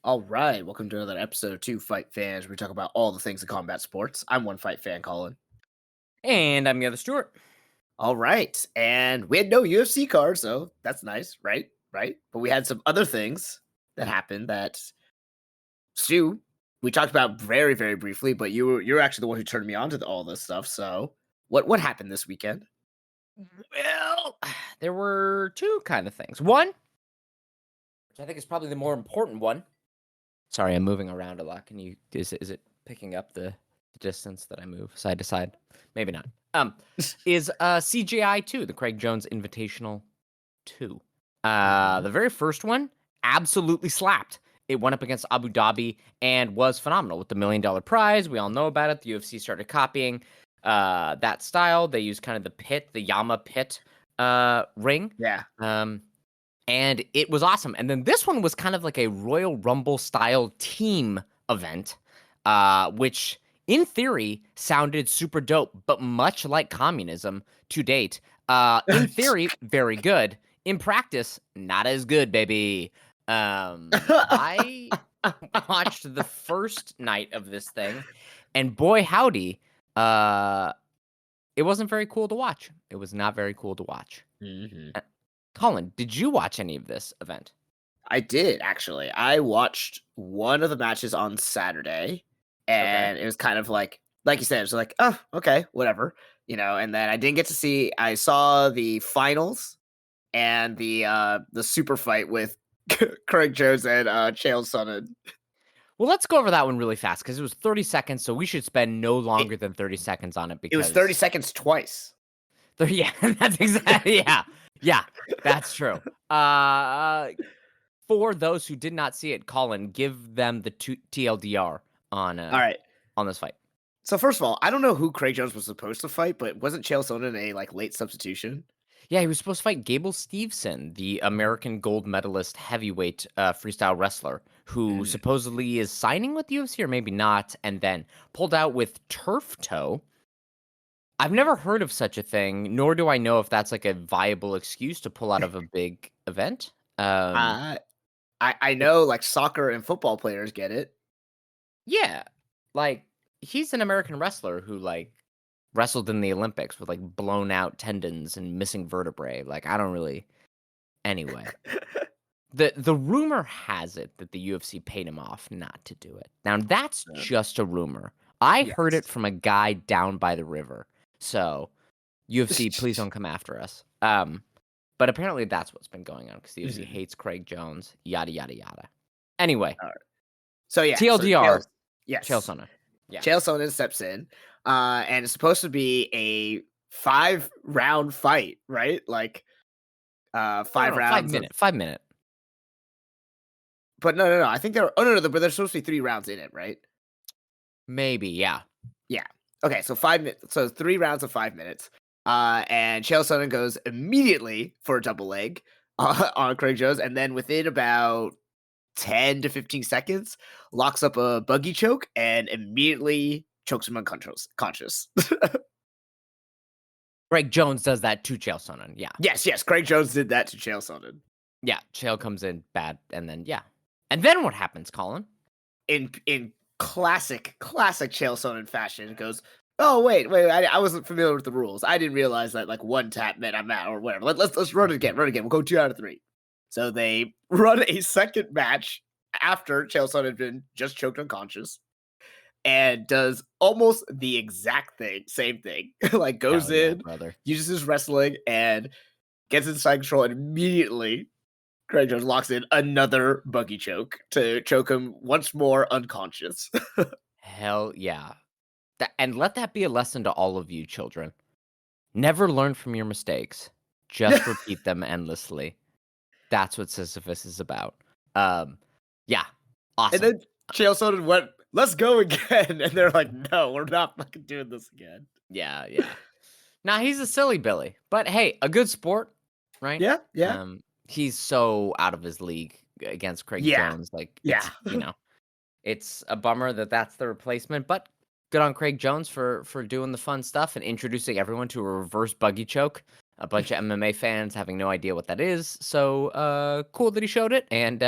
All right, welcome to another episode of Two Fight Fans, where we talk about all the things in combat sports. I'm one fight fan, Colin. And I'm the other Stuart. All right, and we had no UFC card, so that's nice, right? Right, but we had some other things that happened that Stu we talked about very, very briefly, but you're actually the one who turned me on to all this stuff. So, what happened this weekend? Well, there were two kind of things. One, which I think is probably the more important one. Sorry, I'm moving around a lot. Is it picking up the distance that I move side to side? Maybe not. Is CJI 2, the Craig Jones Invitational 2. Mhm. The very first one absolutely slapped. It went up against Abu Dhabi and was phenomenal with the $1 million prize. We all know about it. The UFC started copying that style. They used kind of the Yama pit ring. Yeah, And it was awesome. And then this one was kind of like a Royal Rumble style team event, which in theory sounded super dope, but much like communism to date. In theory, very good. In practice, not as good, baby. I watched the first night of this thing, and boy howdy, uh, it wasn't very cool to watch. It was not very cool to watch. Mhm. Uh, Colin, did you watch any of this event? I did actually. I watched one of the matches on Saturday, Okay. and it was kind of like you said, it was like, oh, okay, whatever, And then I didn't get to see. I saw the finals and the super fight with Craig Jones and Chael Sonnen. Well, let's go over that one really fast because it was 30 seconds, so we should spend no It longer than 30 seconds on it it was 30 because seconds twice. yeah, that's exactly yeah, that's true. Uh, for those who did not see it, Colin, give them the TLDR on All right. on this fight. So first of all, I don't know who Craig Jones was supposed to fight, but wasn't Chael Sonnen a late substitution? Yeah, he was supposed to fight Gable Steveson, the American gold medalist heavyweight freestyle wrestler, who Mhm. supposedly is signing with the UFC or maybe not, and then pulled out with turf toe. I've never heard of such a thing, nor do I know if that's like a viable excuse to pull out of a big event. I I It, know like soccer and football players get it. yeah, like he's an American wrestler who like wrestled in the Olympics with like blown out tendons and missing vertebrae. Like I don't really. Anyway, the rumor has it that the UFC paid him off not to do it. Now that's Uh, just a rumor. I heard yes. it from a guy down by the river. So UFC, please don't come after us. But apparently that's what's been going on because the UFC Mhm. hates Craig Jones, yada yada yada. Anyway, Alright. So yeah, so TLDR, Chael yes. Sonnen. Yeah. Chael Sonnen steps in, and it's supposed to be a 5-round fight, right? Like, No, no, 5 no, 5 rounds of minute, 5 minute. but no, I think there are oh, no, but there's supposed to be 3 rounds in it, right? Maybe, yeah. Yeah. Okay, so 5 minutes, so 3 rounds of 5 minutes. And Chael Sonnen goes immediately for a double leg, on Craig Jones, and then within about 10 to 15 seconds, locks up a buggy choke and immediately chokes him unconscious. Greg Jones does that to Chael Sonnen. Yeah. Yes, Craig Jones did that to Chael Sonnen. Yeah. Chael comes in bad and then yeah. And then what happens, Colin? In classic Chael Sonnen fashion, it goes, "Oh, wait, I wasn't familiar with the rules. I didn't realize that, like, 1 tap meant I'm out or whatever. Let's run it again. We'll go 2 out of 3." So they run a second match after Chael Sonnen had been just choked unconscious and does almost the same thing. Like, goes Hell yeah, in, brother. uses his wrestling, and gets inside control, and immediately Craig Jones locks in another buggy choke to choke him once more unconscious. Hell yeah. And let that be a lesson to all of you children. Never learn from your mistakes. Just repeat them endlessly. That's what Sisyphus is about. Um, yeah. And Awesome. then Chael Sonnen went, "Let's go again." And they're like, "No, we're not fucking doing this again." Yeah, yeah. Now he's a silly Billy, but hey, a good sport, right? Yeah, yeah, He's so out of his league against Craig yeah, Jones. Like yeah. it's a bummer that that's the replacement, but good on Craig Jones for doing the fun stuff and introducing everyone to a reverse buggy choke. A bunch of MMA fans having no idea what that is. So cool that he showed it, and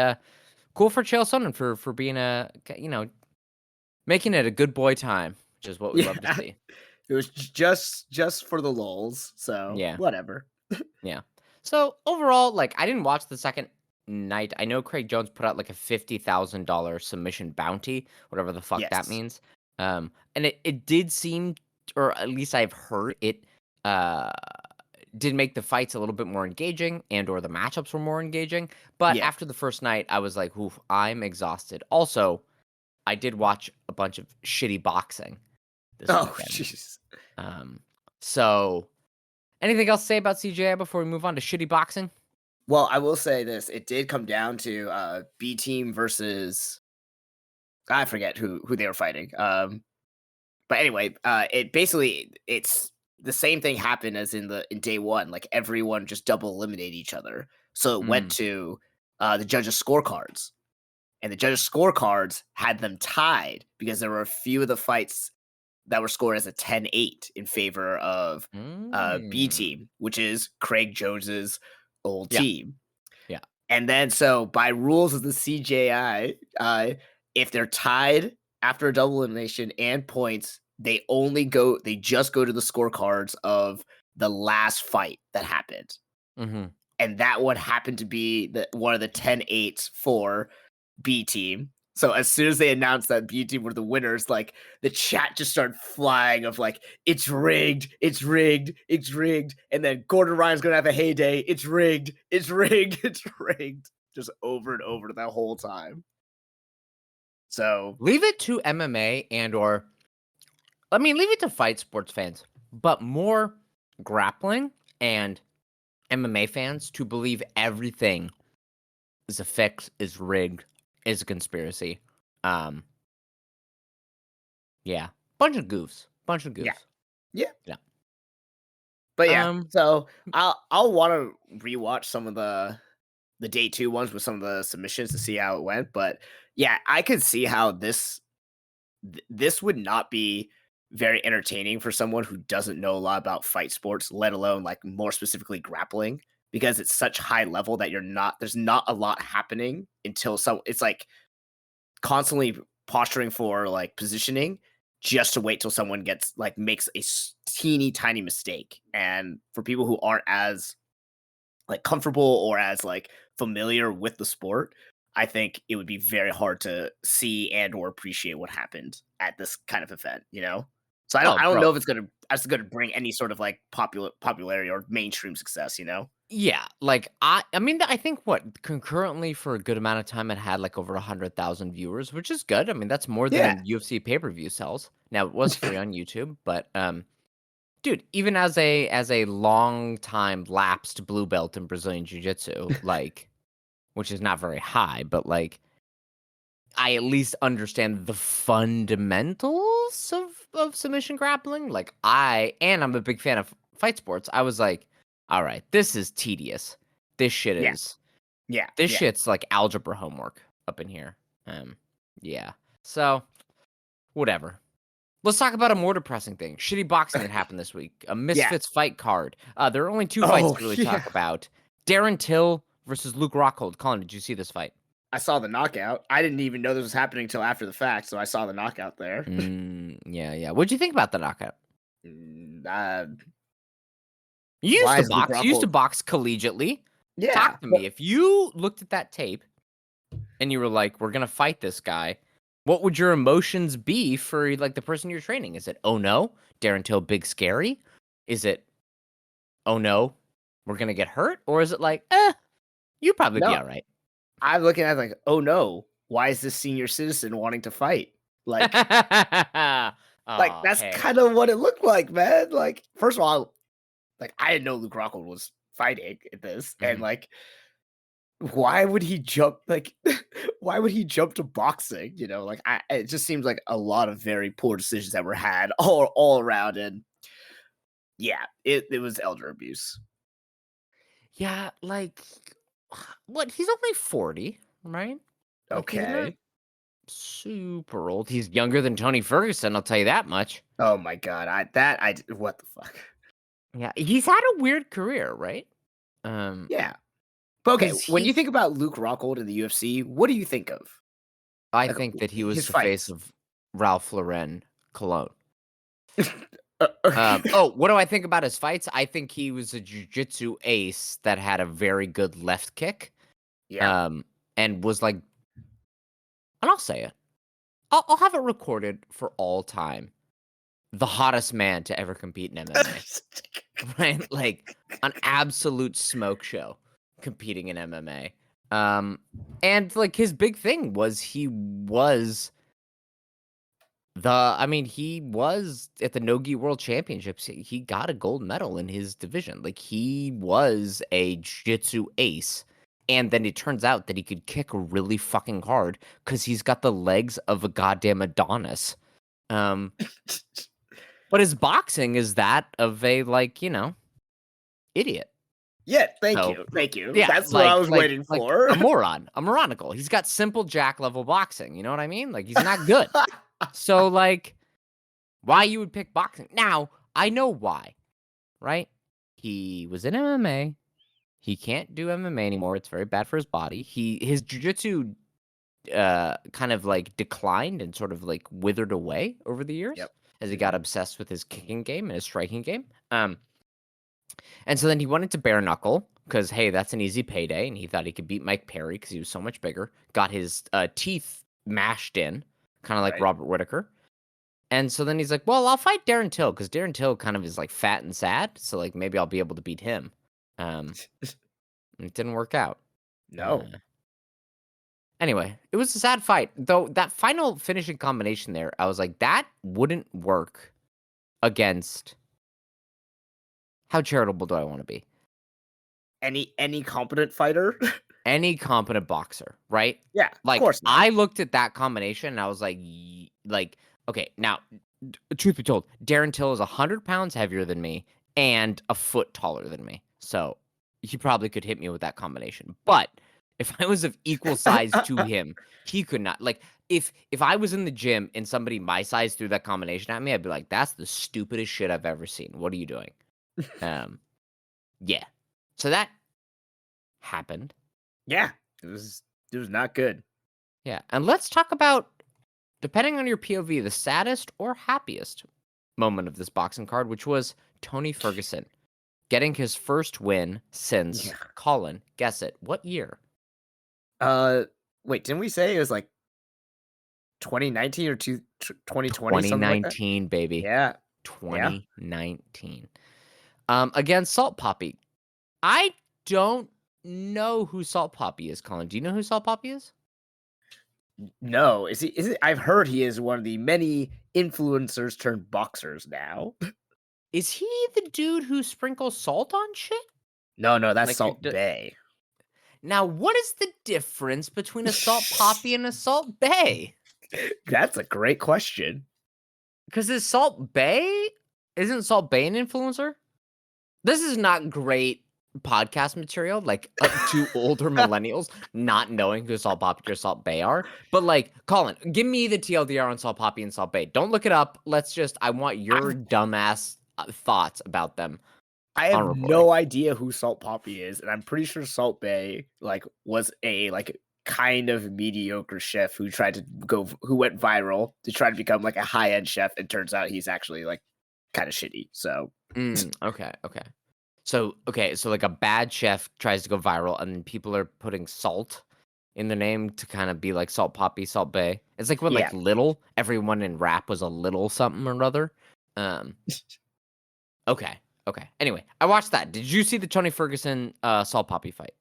cool for Chael Sonnen for being making it a good boy time, which is what we love to Yeah, see. it was just for the lulz, so Yeah. whatever. Yeah. So overall, like I didn't watch the second night. I know Craig Jones put out like a $50,000 submission bounty, whatever the fuck that Yes. means. And it did seem, or at least I've heard it, uh, did make the fights a little bit more engaging and or the matchups were more engaging. But Yeah. after the first night, I was like, oof, I'm exhausted. Also, I did watch a bunch of shitty boxing this Oh, weekend. jeez. Um, so anything else to say about CJI before we move on to shitty boxing? Well, I will say this, it did come down to, B team versus I forget who they were fighting, but anyway, it's the same thing happened as in day 1, like, everyone just double eliminated each other, so it went Mm, to, the judges' scorecards, and the judges' scorecards had them tied because there were a few of the fights that were scored as a 10-8 in favor of, B mm. team, which is Craig Jones's old Yeah, team. yeah. And then, so by rules of the CJI, if they're tied after a double elimination and points, they just go to the scorecards of the last fight that happened. Mhm. And that one happened to be one of the 10-8s for B team. So as soon as they announced that B team were the winners, like the chat just started flying of like, it's rigged, it's rigged, it's rigged. And then Gordon Ryan's gonna have a heyday, it's rigged, it's rigged, it's rigged. Just over and over the whole time. So Leave it to MMA and or I mean, leave it to fight sports fans, but more grappling and MMA fans to believe everything is a fix, is rigged, is a conspiracy. Um, yeah. Bunch of goofs. Bunch of yeah. goofs. Yeah. Yeah. But yeah, Um, so I'll wanna rewatch some of the day 2 ones with some of the submissions to see how it went. But yeah, I could see how this would not be very entertaining for someone who doesn't know a lot about fight sports, let alone like more specifically grappling, because it's such high level that there's not a lot happening until it's like constantly posturing for like positioning just to wait till someone gets like makes a teeny tiny mistake. And for people who aren't as like comfortable or as like familiar with the sport, I think it would be very hard to see and or appreciate what happened at this kind of event, you know? So oh, I don't bro. know if it's gonna bring any sort of like popularity or mainstream success, you know? Yeah, like I mean, I think what concurrently for a good amount of time it had like over 100,000 viewers, which is good. I mean, that's more than Yeah. a UFC pay-per-view sells. Now it was free on YouTube, but dude, even as a long time lapsed blue belt in Brazilian Jiu-Jitsu, like which is not very high, but like I at least understand the fundamentals of submission grappling. Like I'm a big fan of fight sports. I was like, all right, this is tedious. This shit Yeah. is Yeah. this Yeah. shit's like algebra homework up in here. Yeah. So whatever. Let's talk about a more depressing thing. Shitty boxing that happened this week. A Yeah. Misfits fight card. There are only two fights Oh, to really yeah. talk about. Darren Till versus Luke Rockhold. Colin, did you see this fight? I saw the knockout. I didn't even know this was happening until after the fact, so I saw the knockout there. Yeah, yeah. What'd you think about the knockout? Mm, You used why to is Luke box. You used to Rockhold? box collegiately. Yeah, Talk to but me. If you looked at that tape and you were like, "We're gonna fight this guy," what would your emotions be for like the person you're training? Is it, "Oh no, Darren Till, big scary"? Is it, "Oh no, we're gonna get hurt"? Or is it like, you probably be no, all right? I'm looking at it like, oh no, why is this senior citizen wanting to fight? Like, Oh, that's hey. kind of what it looked like, man. Like, first of all, like I didn't know Luke Rockhold was fighting at this, and Mhm. like, why would he jump? Like, why would he jump to boxing? You know, like it just seems like a lot of very poor decisions that were had all around, and yeah, it was elder abuse. Yeah, like, what? He's only 40, right? Like, he's not Okay. super old. He's younger than Tony Ferguson, I'll tell you that much. Oh my god, what the fuck? Yeah, he's had a weird career, right? Um, Yeah. But okay, because when you think about Luke Rockhold in the UFC, what do you think of? I Like think that he was his the face fights. of Ralph Lauren cologne. Okay. What do I think about his fights? I think he was a jiu-jitsu ace that had a very good left kick, Yeah. um, and was like, and I'll say it, I'll have it recorded for all time. The hottest man to ever compete in MMA, right? Like an absolute smoke show competing in MMA. And like his big thing was he was at the Nogi World Championships. He got a gold medal in his division. Like he was a jiu-jitsu ace. And then it turns out that he could kick really fucking hard because he's got the legs of a goddamn Adonis. Um, but his boxing is that of a idiot. Yeah, thank So you. Thank you. yeah, That's what I was waiting like for. a moron, a moronical. He's got simple jack level boxing. You know what I mean? Like he's not good. So like why you would pick boxing. Now, I know why, right? He was in MMA. He can't do MMA anymore. It's very bad for his body. His jiu-jitsu kind of like declined and sort of like withered away over the years Yep. as he got obsessed with his kicking game and his striking game. And so then he went into bare knuckle because hey, that's an easy payday, and he thought he could beat Mike Perry because he was so much bigger. Got his teeth mashed in, kind of like Right. Robert Whitaker. And so then he's like, well, I'll fight Darren Till because Darren Till kind of is like fat and sad. So like maybe I'll be able to beat him. It didn't work out. No. Anyway, it was a sad fight. Though that final finishing combination there, I was like, that wouldn't work against how charitable do I want to be? Any competent fighter? Any competent boxer, right? Yeah, of Like course not. I looked at that combination and I was like, like, okay, now, truth be told, Darren Till is 100 pounds heavier than me and a foot taller than me, so he probably could hit me with that combination. But if I was of equal size to him, he could not. Like if I was in the gym and somebody my size threw that combination at me, I'd be like, that's the stupidest shit I've ever seen. What are you doing? Um, yeah. So that happened. Yeah, it was not good. Yeah, and let's talk about, depending on your POV, the saddest or happiest moment of this boxing card, which was Tony Ferguson getting his first win since Yeah. Colin. Guess it. What year? Uh, Wait, didn't we say it was like 2019 or 2020, something like that? 2019, baby. Yeah. Yeah. 2019. Against Salt Poppy. I don't know who Salt Poppy is, Colin. Do you know who Salt Poppy is? No, is it I've heard he is one of the many influencers turned boxers now. Is he the dude who sprinkles salt on shit? No, that's Like, Salt Bay. now, what is the difference between a Salt Poppy and a Salt Bay? That's a great question. Because is Salt Bay, isn't Salt Bay an influencer? This is not great podcast material, like to older millennials not knowing who Salt Poppy or Salt Bay are. But like, Colin, give me the TLDR on Salt Poppy and Salt Bay. Don't look it up. I want your I've dumbass thoughts about them I on have recording. no idea who Salt Poppy is, and I'm pretty sure Salt Bay was a kind of mediocre chef who went viral to try to become like a high end chef, and turns out he's actually like kind of shitty. So Okay, okay. So like a bad chef tries to go viral, and then people are putting salt in the name to kind of be like Salt Poppy, Salt Bay. It's like when yeah, like Little, everyone in rap was a little something or other. Um, okay, okay. Anyway, I watched that. Did you see the Tony Ferguson Salt Poppy fight?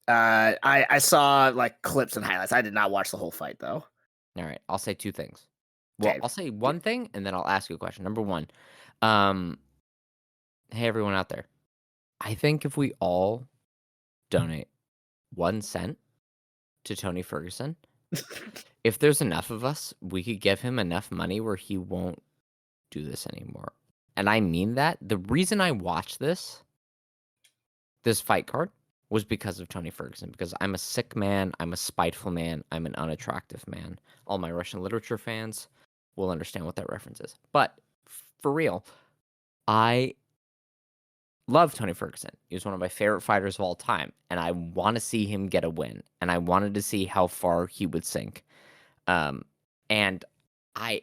I saw like clips and highlights. I did not watch the whole fight though. All right, I'll say two things. Well, Okay, I'll say one thing and then I'll ask you a question. Number one, um, hey everyone out there, I think if we all donate 1 cent to Tony Ferguson, if there's enough of us, we could give him enough money where he won't do this anymore. And I mean that. The reason I watched this fight card was because of Tony Ferguson, because I'm a sick man, I'm a spiteful man, I'm an unattractive man. All my Russian literature fans will understand what that reference is. But for real, I love Tony Ferguson. He was one of my favorite fighters of all time, and I want to see him get a win, and I wanted to see how far he would sink. Um, and I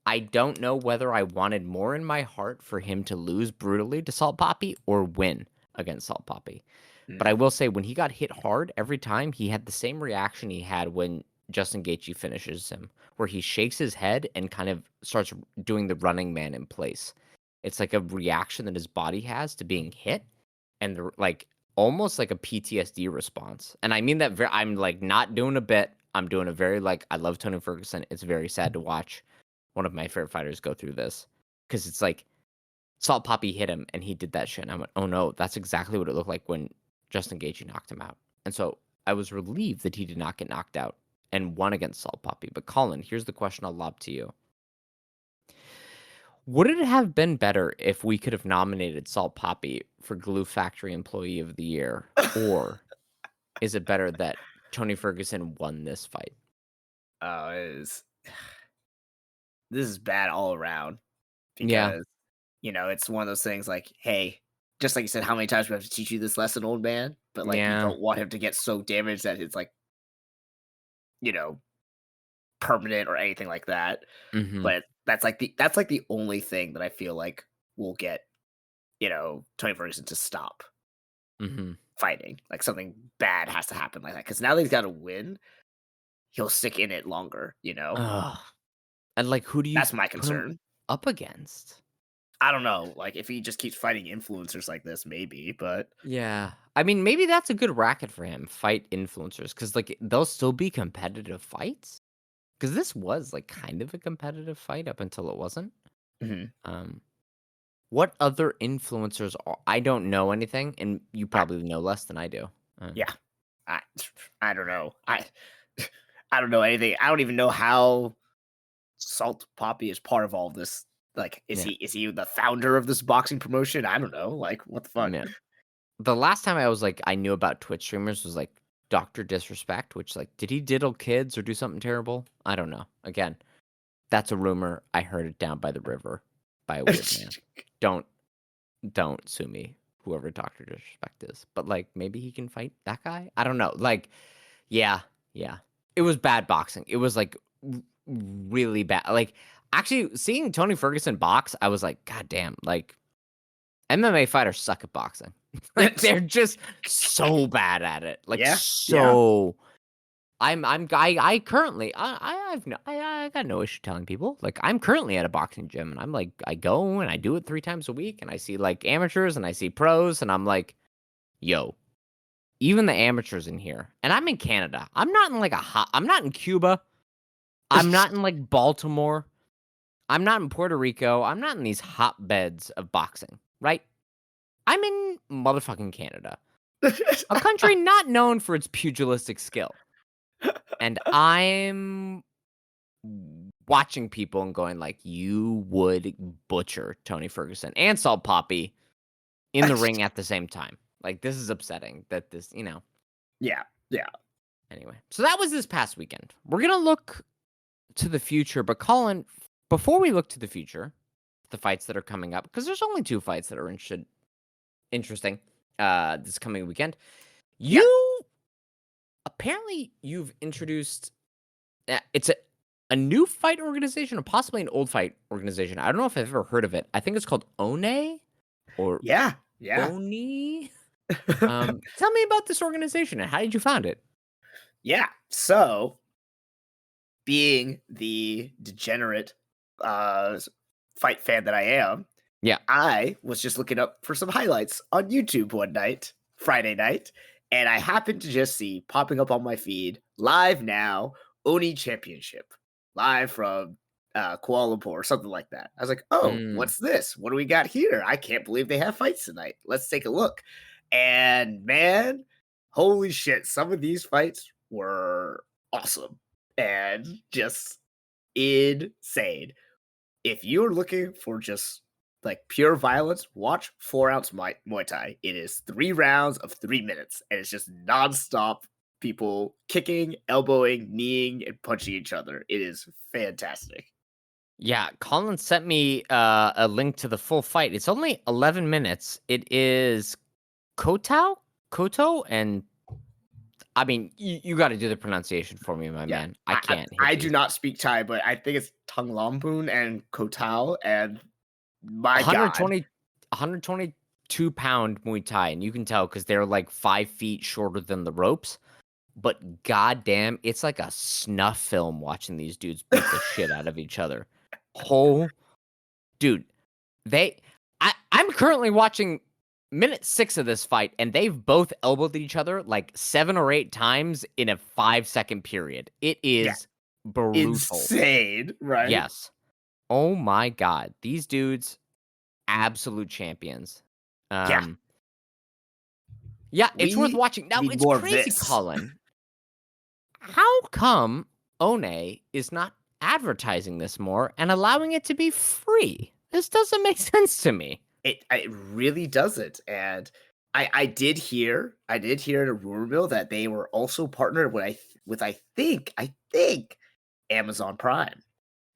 I don't know whether I wanted more in my heart for him to lose brutally to Salt Poppy or win against Salt Poppy. But I Mm. will say when he got hit hard every time, he had the same reaction he had when Justin Gaethje finishes him, where he shakes his head and kind of starts doing the running man in place. It's like a reaction that his body has to being hit, and like almost like a PTSD response. And I mean that I'm like not doing a bit. I'm doing a very like I love Tony Ferguson. It's very sad to watch one of my favorite fighters go through this because it's like Salt Poppy hit him and he did that shit. And I went, oh no, that's exactly what it looked like when Justin Gaethje knocked him out. And so I was relieved that he did not get knocked out and won against Salt Poppy. But Colin, here's the question I'll lob to you. Would it have been better if we could have nominated Salt Poppy for Glue Factory Employee of the Year? Or is it better that Tony Ferguson won this fight? Oh, it is. This is bad all around Yeah, because it's one of those things like, hey, just like you said, how many times we have to teach you this lesson, old man? But like, you yeah. don't want him to get so damaged that it's like, you know, permanent or anything like that. Mm-hmm. But that's like the only thing that I feel like will get Tony Ferguson to stop Mm-hmm. fighting. Like something bad has to happen like that because now that he's got to win, he'll stick in it longer. Ugh. And like who do you That's my put him concern. up against? I don't know. Like if he just keeps fighting influencers like this, maybe. But Yeah. I mean, maybe that's a good racket for him, fight influencers, because like they'll still be competitive fights. Because this was like kind of a competitive fight up until it wasn't. mhm, Um, what other influencers are? I don't know anything, and you I, probably know less than I do. yeah, I I don't know. I don't know anything. I don't even know how Salt Poppy is part of all of this. Like, is Yeah, he the founder of this boxing promotion? I don't know. Like, what the fuck? yeah. The last time I was like, I knew about Twitch streamers was like Doctor Disrespect, which like, did he diddle kids or do something terrible? I don't know. Again, that's a rumor. I heard it down by the river by a weird man. Don't don't sue me, whoever Doctor Disrespect is. But like maybe he can fight that guy? I don't know. Like, yeah, yeah. It was bad boxing. It was like really bad. Like actually seeing Tony Ferguson box, I was like, God damn, like MMA fighters suck at boxing. Like they're just so bad at it. Like Yeah, yeah. so I currently I got no issue telling people like I'm currently at a boxing gym and I'm like I go and I do it 3 times a week and I see like amateurs and I see pros and I'm like, yo, even the amateurs in here and I'm in Canada. I'm not in like I'm not in Cuba. I'm not in like Baltimore. I'm not in Puerto Rico. I'm not in these hotbeds of boxing, right? I'm in motherfucking Canada, a country not known for its pugilistic skill. And I'm watching people and going like, "You would butcher Tony Ferguson and Salt Poppy in the ring at the same time." Like, this is upsetting that this. Yeah, yeah, Anyway, so that was this past weekend. We're gonna look to the future, but Colin, before we look to the future, the fights that are coming up, because there's only 2 fights that are interesting this coming weekend. yeah, You apparently you've introduced it's a new fight organization or possibly an old fight organization. I don't know if I've ever heard of it. I think it's called One or yeah, yeah. Oni. Tell me about this organization and how did you found it? Yeah. So, being the degenerate fight fan that I am, Yeah. I was just looking up for some highlights on YouTube one night, Friday night, and I happened to just see popping up on my feed live now Oni Championship, live from Kuala Lumpur or something like that. I was like, oh, Mm, what's this? What do we got here? I can't believe they have fights tonight. Let's take a look. And man, holy shit, some of these fights were awesome and just insane. If you're looking for just like pure violence, watch 4 ounce Muay Thai. It is 3 rounds of 3 minutes, and it's just nonstop people kicking, elbowing, kneeing, and punching each other. It is fantastic. Yeah, Colin sent me a link to the full fight. It's only 11 minutes. It is Koto, and I mean, you got to do the pronunciation for me, my Yeah, man. I can't hit I do these. not speak Thai, but I think it's Tung Lompoon and Kotao, and my god. 120, 122-pound Muay Thai, and you can tell because they're like 5 feet shorter than the ropes. But goddamn, it's like a snuff film watching these dudes beat the shit out of each other. Whole dude, I'm currently watching minute 6 of this fight, and they've both elbowed each other like 7 or 8 times in a 5-second period. It Yeah, is brutal. insane, right? Yes. Oh my god. These dudes, absolute champions. Yeah, Um, yeah, it's worth we watching. Now, need it's more of crazy, this. Colin. How come One is not advertising this more and allowing it to be free? This doesn't make sense to me. It really doesn't, and I did hear in a rumor mill that they were also partnered with I think Amazon Prime.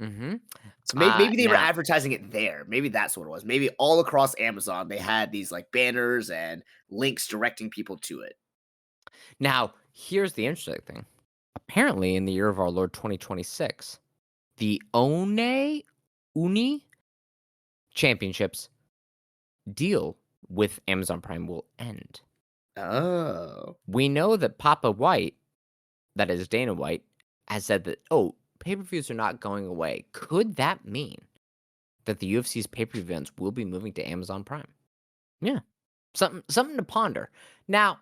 Mhm. So maybe they were Now advertising it there. Maybe that's what it was. Maybe all across Amazon they had these like banners and links directing people to it. Now, here's the interesting thing. Apparently, in the year of our Lord 2026, the Uni championships deal with Amazon Prime will end. Oh. We know that Papa White, that is Dana White, has said that, oh, pay per views are not going away. Could that mean that the UFC's pay per view events will be moving to Amazon Prime? Yeah. Something to ponder. Now,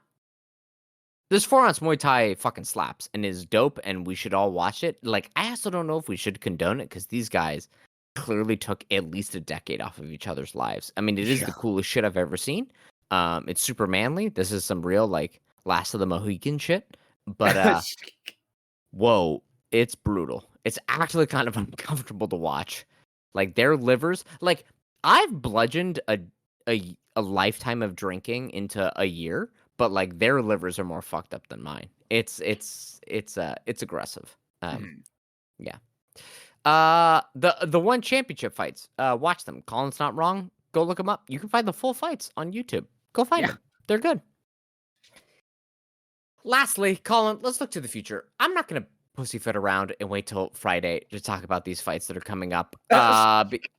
this 4-ounce Muay Thai fucking slaps and is dope, and we should all watch it. Like, I also don't know if we should condone it because these guys clearly took at least a decade off of each other's lives. I mean, it is Yeah. the coolest shit I've ever seen. It's super manly. This is some real, like, Last of the Mohican shit. But, whoa, it's brutal. It's actually kind of uncomfortable to watch. Like, their livers, like, I've bludgeoned a lifetime of drinking into a year, but like their livers are more fucked up than mine. It's aggressive. Mhm. Yeah. The one championship fights. Watch them. Colin's not wrong. Go look them up. You can find the full fights on YouTube. Go find Yeah. them. They're good. Lastly, Colin, let's look to the future. I'm not gonna pussyfoot around and wait till Friday to talk about these fights that are coming up.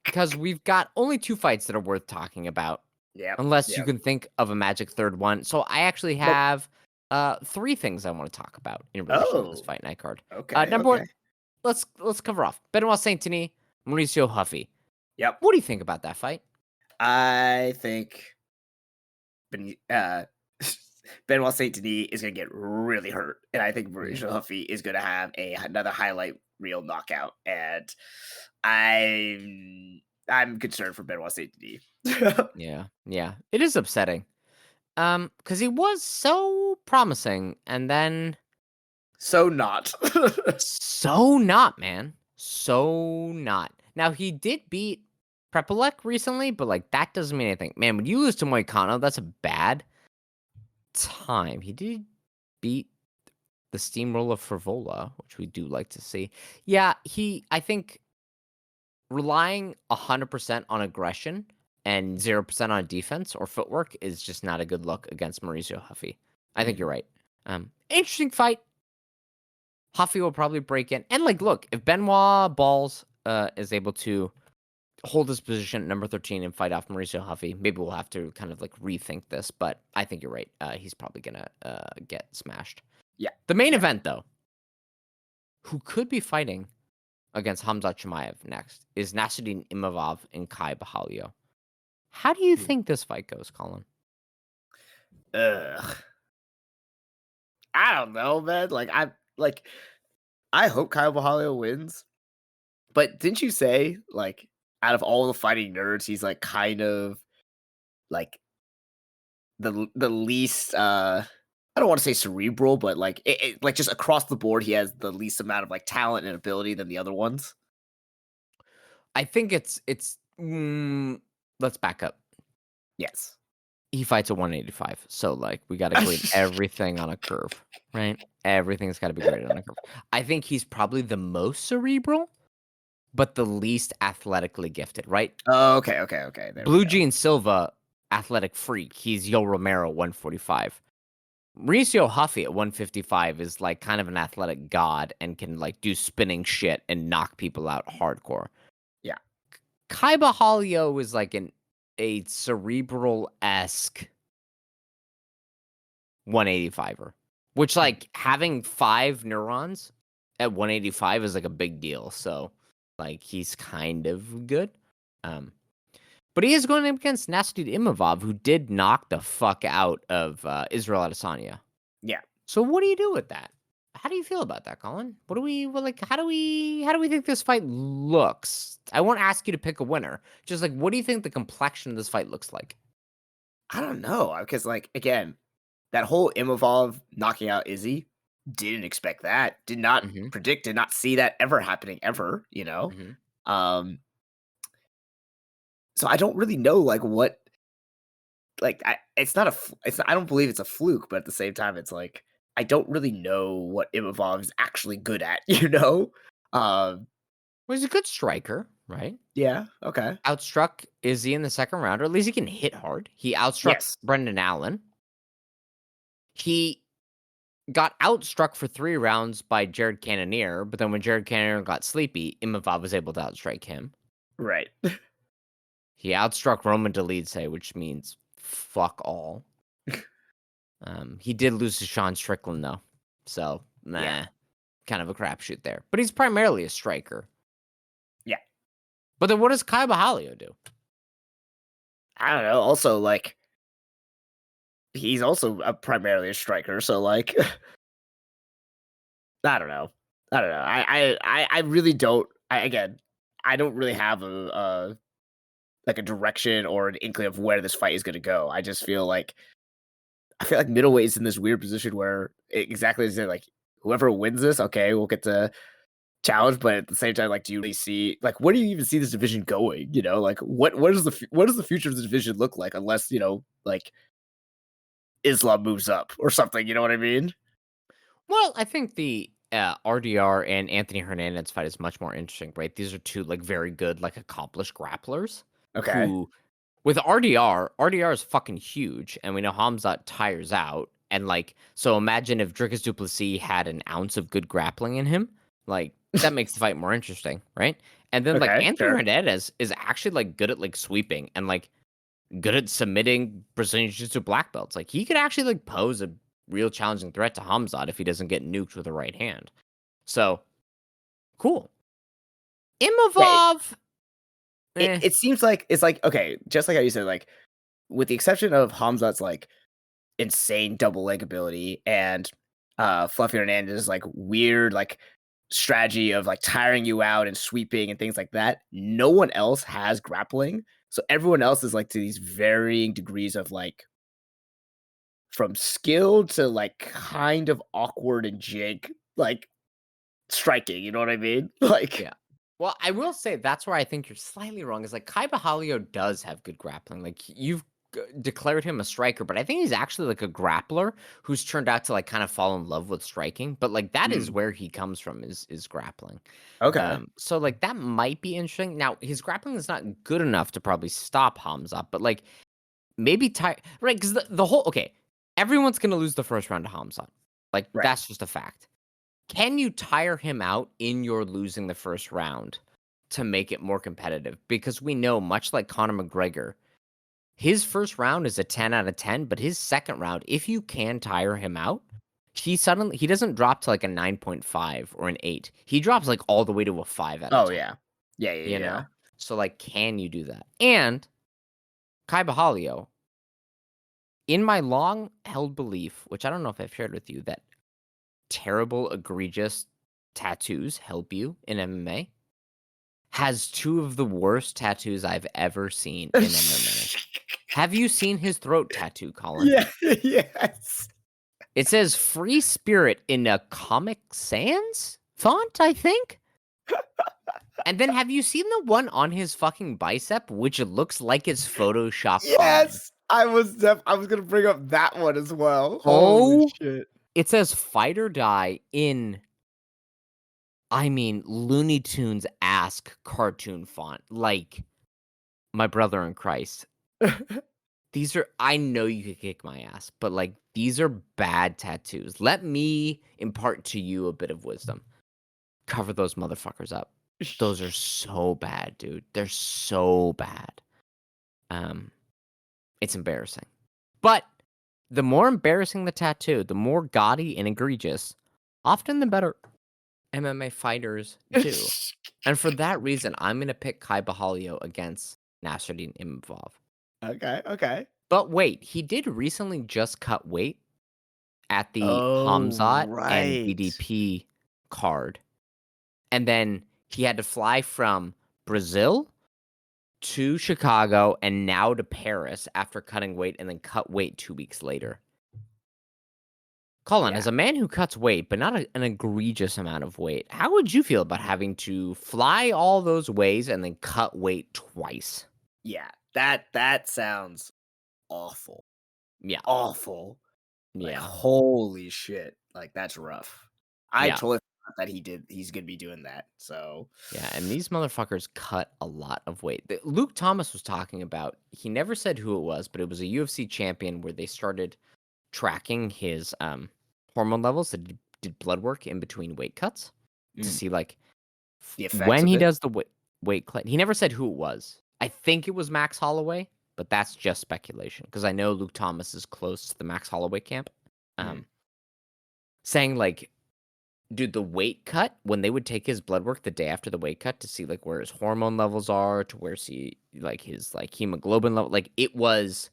Because we've got only 2 fights that are worth talking about. Yep. Unless you Yep. can think of a magic third one. So I actually Nope. have 3 things I want to talk about in relation to this Oh. fight night card. Okay. Number Okay. one, let's cover off Benoit Saint Denis, Mauricio Huffy. Yep. What do you think about that fight? I think Ben Benoit Saint Denis is gonna get really hurt, and I think Yeah. Mauricio Huffy is gonna have another highlight reel knockout, and I'm concerned for Benoit Saint Denis. Yeah. It is upsetting. Because he was so promising and then So not. so not, man. So not. Now he did beat Prepolek recently, but like that doesn't mean anything. Man, when you lose to Moicano, that's a bad time. He did beat the steamroller Frivola, which we do like to see. Yeah, I think relying 100% on aggression and 0% on defense or footwork is just not a good look against Mauricio Huffy. I think you're Mhm. right. Interesting fight. Huffy will probably break in. And like, look, if Benoit Balls is able to hold his position at number 13 and fight off Mauricio Huffy, maybe we'll have to kind of like rethink this. But I think you're right. He's probably gonna get smashed. Yeah. The main Yeah. event, though, who could be fighting against Hamzat Chimaev next is Nasruddin Imavov and Kai Bahalio. How do you Hmm. think this fight goes, Colin? Ugh. I don't know, man. I hope Kyle Bahalio wins. But didn't you say, like, out of all the fighting nerds, he's like kind of like the least I don't want to say cerebral, but like like just across the board, he has the least amount of like talent and ability than the other ones. I think let's back up. Yes. He fights a 185. So like we got to grade everything on a curve, right? Everything's got to be graded on a curve. I think he's probably the most cerebral, but the least athletically gifted, right? Oh, okay. There we Blue go. Jean Silva, athletic freak. He's Yo Romero, 145. Mauricio Huffy at 155 is like kind of an athletic god and can like do spinning shit and knock people out hardcore. Yeah. Kaiba Halio is like a cerebral-esque 185er, which Mm. like having 5 neurons at 185 is like a big deal. So like he's kind of good. But he is going up against Nasrid Imavov, who did knock the fuck out of Israel Adesanya. Yeah. So what do you do with that? How do you feel about that, Colin? What do we like? How do we think this fight looks? I won't ask you to pick a winner. Just like, what do you think the complexion of this fight looks like? I don't know because, like, again, that whole Imavov knocking out Izzy, didn't expect that. Did not Mm-hmm. predict. Did not see that ever happening ever. Mm-hmm. Um. So I don't really know, like, what. Like, it's not a. It's. I don't believe it's a fluke, but at the same time, it's like I don't really know what Imavov is actually good at. Um. Well, he's a good striker, right? Yeah. Okay. Outstruck Izzy in the second round, or at least he can hit hard. He outstruck Yes. Brendan Allen. He got outstruck for 3 rounds by Jared Cannonier, but then when Jared Cannonier got sleepy, Imavov was able to outstrike him. Right. He outstruck Roman Dolidze, which means fuck all. He did lose to Sean Strickland, though. So, Yeah. kind of a crapshoot there. But he's primarily a striker. Yeah. But then what does Kai Bahalio do? I don't know. Also, like, he's also primarily a striker, so like, I don't know. I don't know. I really don't. Again, I don't really have a like a direction or an inkling of where this fight is going to go. I feel like middleweight is in this weird position where exactly as like whoever wins this, okay, we'll get to challenge. But at the same time, like, do you really see like where do you even see this division going? Like what does the future of the division look like unless like Islam moves up or something? You know what I mean? Well, I think the RDR and Anthony Hernandez fight is much more interesting, right? These are two like very good, like accomplished grapplers Okay. who with RDR is fucking huge, and we know Hamzat tires out. And like, so imagine if Dricus Duplessis had an ounce of good grappling in him, like that makes the fight more interesting, right? And then like Okay. Anthony Sure. Hernandez is actually like good at like sweeping and like good at submitting Brazilian Jiu-Jitsu black belts. Like he could actually like pose a real challenging threat to Hamzat if he doesn't get nuked with the right hand. So cool. Yeah. Imavov, It seems like it's like okay, just like how you said, like with the exception of Hamzat's like insane double leg ability and Fluffy Hernandez's like weird like strategy of like tiring you out and sweeping and things like that. No one else has grappling. So everyone else is like to these varying degrees of like from skill to like kind of awkward and jank like striking, you know what I mean? Like yeah. Well, I will say that's where I think you're slightly wrong. Is like Kai Bahalio does have good grappling. Like you've declared him a striker, but I think he's actually like a grappler who's turned out to like kind of fall in love with striking. But like that is mm, where he comes from is grappling. okay. So like that might be interesting. Now his grappling is not good enough to probably stop Hamza, but like maybe right because the whole everyone's gonna lose the first round to Hamza. Like Right. that's just a fact. Can you tire him out in your losing the first round to make it more competitive? Because we know, much like Conor McGregor, his first round is a 10 out of 10, but his second round, if you can tire him out, he doesn't drop to like a 9.5 or an 8. He drops like all the way to a 5 out of Oh 10, yeah. Yeah. you Yeah. know? So like can you do that? And Kai Bahalio, in my long held belief, which I don't know if I've shared with you, that terrible, egregious tattoos help you in MMA, has 2 of the worst tattoos I've ever seen in MMA. Have you seen his throat tattoo, Colin? Yeah, yes. It says "Free Spirit" in a Comic Sans font, I think. And then have you seen the one on his fucking bicep, which looks like it's photoshopped on? Yes. I was gonna bring up that one as well. Holy Oh, shit. it says "Fight or Die" in I mean, Looney Tunes ask cartoon font. Like, my brother in Christ. These are I know you could kick my ass, but, like, these are bad tattoos. Let me impart to you a bit of wisdom. Cover those motherfuckers up. Those are so bad, dude. They're so bad. Um, it's embarrassing. But the more embarrassing the tattoo, the more gaudy and egregious, often the better MMA fighters do. And for that reason, I'm gonna pick Kai Bahalio against Nasruddin Imavov. Okay, okay. But wait, he did recently just cut weight at the Oh, Hamzat and right. BDP card. And then he had to fly from Brazil to Chicago and now to Paris after cutting weight and then cut weight 2 weeks later. Colin, Yeah. as a man who cuts weight, but not an egregious amount of weight, how would you feel about having to fly all those ways and then cut weight twice? Yeah. That sounds awful. Yeah, Awful. Like, yeah, holy shit. Like, that's rough. I yeah, totally forgot that he's gonna be doing that. So yeah. And these motherfuckers cut a lot of weight. Luke Thomas was talking about, he never said who it was, but it was a UFC champion where they started tracking his hormone levels. That did blood work in between weight cuts to mm, see like the effects when of he it. does the weight cut. He never said who it was. I think it was Max Holloway, but that's just speculation because I know Luke Thomas is close to the Max Holloway camp. Mm, Um, saying like, dude, the weight cut when they would take his blood work the day after the weight cut to see like where his hormone levels are, to where see like his like hemoglobin level, like it was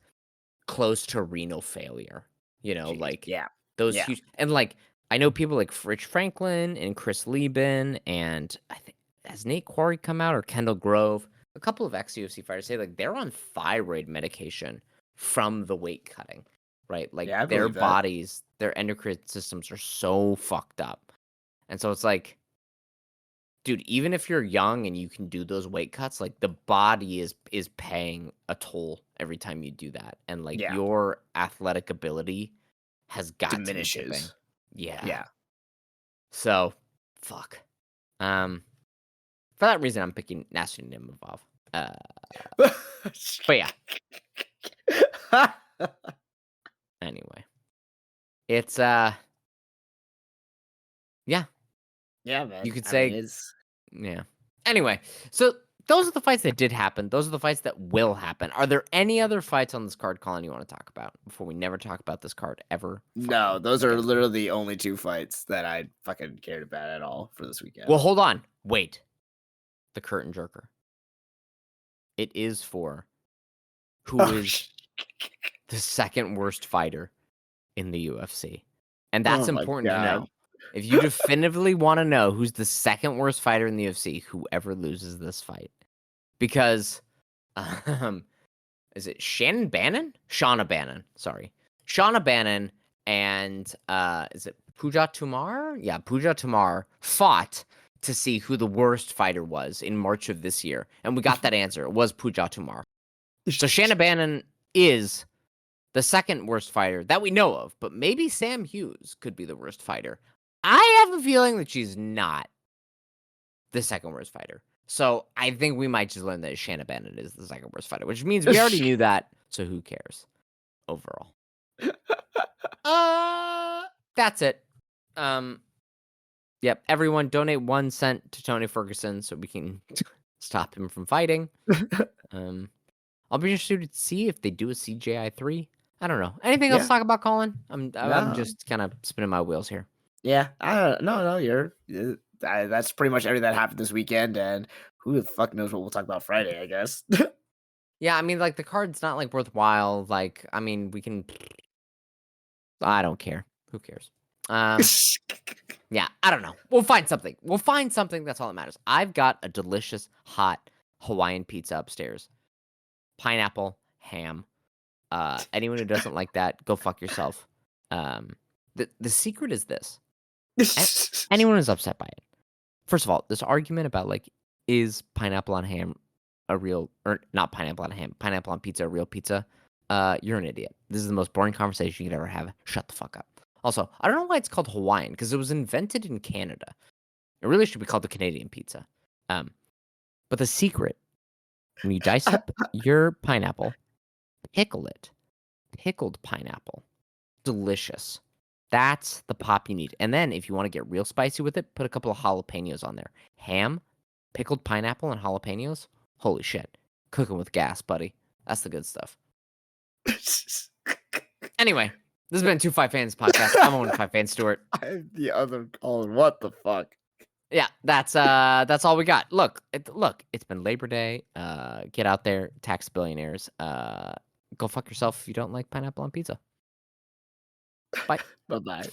close to renal failure. You know, jeez. like Yeah. those Yeah. huge and like I know people like Rich Franklin and Chris Lieben and I think has Nate Quarry come out or Kendall Grove, a couple of ex-UFC fighters say like they're on thyroid medication from the weight cutting, right? Like Yeah, I their believe that. bodies, their endocrine systems are so fucked up. And so it's like, dude, even if you're young and you can do those weight cuts, like the body is paying a toll every time you do that. And like Yeah. your athletic ability has got to be dipping. Diminishes. Yeah. Yeah. So fuck. Um for that reason I'm picking Nasruddin Imavov. Uh but yeah, anyway. It's yeah, Yeah, you man. could I mean, say it's yeah. Anyway, so those are the fights that did happen. Those are the fights that will happen. Are there any other fights on this card, Colin, you want to talk about before we never talk about this card ever no, fucking those are again? literally the only two fights that I fucking cared about at all for this Well, weekend. hold on. Wait. The curtain jerker. It is for who Oh, is the second worst fighter in the UFC. And oh that's my important to god. know. If you definitively want to know who's the second worst fighter in the UFC, whoever loses this fight. Because um is it Shannon Bannon? Shauna Bannon, sorry. Shauna Bannon and is it Pooja Tumar? Yeah, Pooja Tumar fought to see who the worst fighter was in March of this year. And we got that answer. It was Pooja Tumar. So Shanna Bannon is the second worst fighter that we know of, but maybe Sam Hughes could be the worst fighter. I have a feeling that she's not the second worst fighter. So I think we might just learn that Shanna Bannon is the second worst fighter, which means we already knew that. So who cares overall? Uh, that's it. Um, yep. Everyone donate 1 cent to Tony Ferguson so we can stop him from fighting. Um, I'll be interested to see if they do a CJI 3. I don't know. Anything else to Yeah. talk about, Colin? I'm No. just kind of spinning my wheels here. Yeah. No, that's pretty much everything that happened this weekend, and who the fuck knows what we'll talk about Friday, I guess. Yeah, I mean, like the card's not like worthwhile. Like, I mean, we can. I don't care. Who cares? Yeah, I don't know. We'll find something. We'll find something. That's all that matters. I've got a delicious hot Hawaiian pizza upstairs. Pineapple, ham. Anyone who doesn't like that, go fuck yourself. The secret is this. Anyone who's upset by it. First of all, this argument about like, is pineapple on ham a real, or not pineapple on ham, pineapple on pizza a real pizza? You're an idiot. This is the most boring conversation you could ever have. Shut the fuck up. Also, I don't know why it's called Hawaiian because it was invented in Canada. It really should be called the Canadian pizza. But the secret, when you dice up your pineapple, pickle it. Pickled pineapple. Delicious. That's the pop you need. And then if you want to get real spicy with it, put a couple of jalapenos on there. Ham, pickled pineapple, and jalapenos. Holy shit. Cooking with gas, buddy. That's the good stuff. Anyway, this has been 2 5 Fans podcast. I'm on 5 Fan Stewart. I'm the other Colin. What the fuck? Yeah, that's all we got. Look, it's been Labor Day. Get out there, tax billionaires. Go fuck yourself if you don't like pineapple on pizza. Bye. Bye-bye.